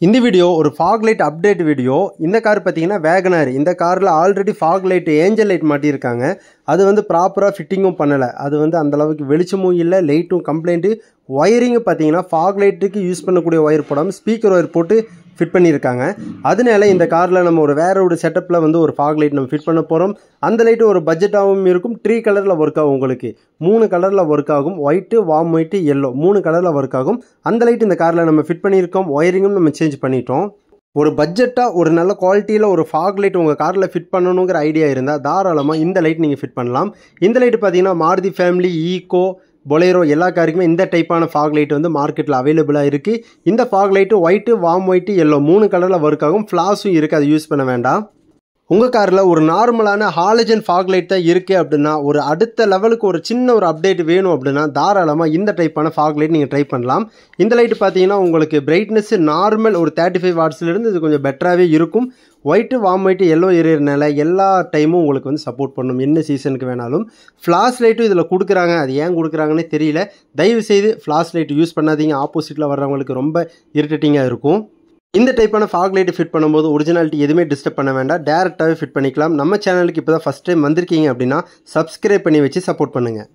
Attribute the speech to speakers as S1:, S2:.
S1: இந்த வீடியோ ஒரு fog light update video. இந்த கார் பார்த்தீங்கன்னா வேகனார். இந்த கார்ல already fog light angel light மாட்டியிருக்காங்க. அது வந்து ப்ராப்பரா ஃபிட்டிங்கும் பண்ணல. அது வந்து அந்த அளவுக்கு வெளிச்சமும் இல்ல, லைட்டும் கம்ப்ளைண்ட். வயரிங் பார்த்தீங்கன்னா fog lightக்கு யூஸ் பண்ணக்கூடிய வயர் போடாம ஸ்பீக்கர் வயர் போட்டு ஃபிட் பண்ணியிருக்காங்க. அதனால இந்த காரில் நம்ம வேற ஒரு செட்டப்பில் வந்து ஒரு fog light நம்ம ஃபிட் பண்ண போகிறோம். அந்த லைட்டு ஒரு பட்ஜெட்டாகவும் இருக்கும். 3 கலரில் ஒர்க் ஆகும். உங்களுக்கு 3 கலரில் ஒர்க் ஆகும். ஒயிட்டு, வார்ம் ஒயிட்டு, எல்லோ 3 கலரில் ஒர்க் ஆகும். அந்த லைட் இந்த காரில் நம்ம ஃபிட் பண்ணியிருக்கோம். ஒயரிங்கும் நம்ம சேஞ்ச் பண்ணிட்டோம். ஒரு பட்ஜெட்டாக ஒரு நல்ல குவாலிட்டியில் ஒரு fog light உங்கள் காரில் ஃபிட் பண்ணணுங்கிற ஐடியா இருந்தால் தாராளமாக இந்த லைட் நீங்கள் ஃபிட் பண்ணலாம். இந்த லைட்டு பார்த்தீங்கன்னா மாருதி ஃபேமிலி, ஈக்கோ, பொலேரோ எல்லா காருக்குமே இந்த டைப்பான fog light வந்து மார்க்கெட்டில் அவைலபிளாக இருக்குது. இந்த fog light white, warm white, yellow 3 கலரில் ஒர்க் ஆகும். ஃப்ளாஷும் இருக்குது, அது யூஸ் பண்ண வேண்டாம். உங்கள் காரில் ஒரு நார்மலான ஹாலஜன் fog light தான் இருக்குது அப்படின்னா, ஒரு அடுத்த லெவலுக்கு ஒரு சின்ன ஒரு அப்டேட் வேணும் அப்படின்னா தாராளமாக இந்த டைப்பான fog light நீங்கள் ட்ரை பண்ணலாம். இந்த லைட்டு பார்த்தீங்கன்னா உங்களுக்கு பிரைட்னஸ் நார்மல் ஒரு 35 வாட்ஸ்லேருந்து இது கொஞ்சம் பெட்டராகவே இருக்கும். ஒயிட்டு, வார்ம் ஒயிட்டு, எல்லோ எரியறனால எல்லா டைமும் உங்களுக்கு வந்து சப்போர்ட் பண்ணும். என்ன சீசனுக்கு வேணாலும். ஃப்ளாஷ் லைட்டும் இதில் கொடுக்குறாங்க. அது ஏன் கொடுக்குறாங்கன்னே தெரியல. தயவுசெய்து ஃப்ளாஷ் லைட் யூஸ் பண்ணாதீங்க. ஆப்போசிட்டில் வர்றவங்களுக்கு ரொம்ப இரிட்டேட்டிங்காக இருக்கும். இந்த டைப்பான fog light ஃபிட் பண்ணும்போது ஒரிஜினாலிட்டி எதுவுமே டிஸ்டர்ப் பண்ண வேண்டாம். டேரெக்டாகவே ஃபிட் பண்ணிக்கலாம். நம்ம சேனலுக்கு இப்போ தான் ஃபஸ்ட் டைம் வந்திருக்கீங்க அப்படின்னா சப்ஸ்கிரைப் பண்ணி வச்சு சப்போர்ட் பண்ணுங்கள்.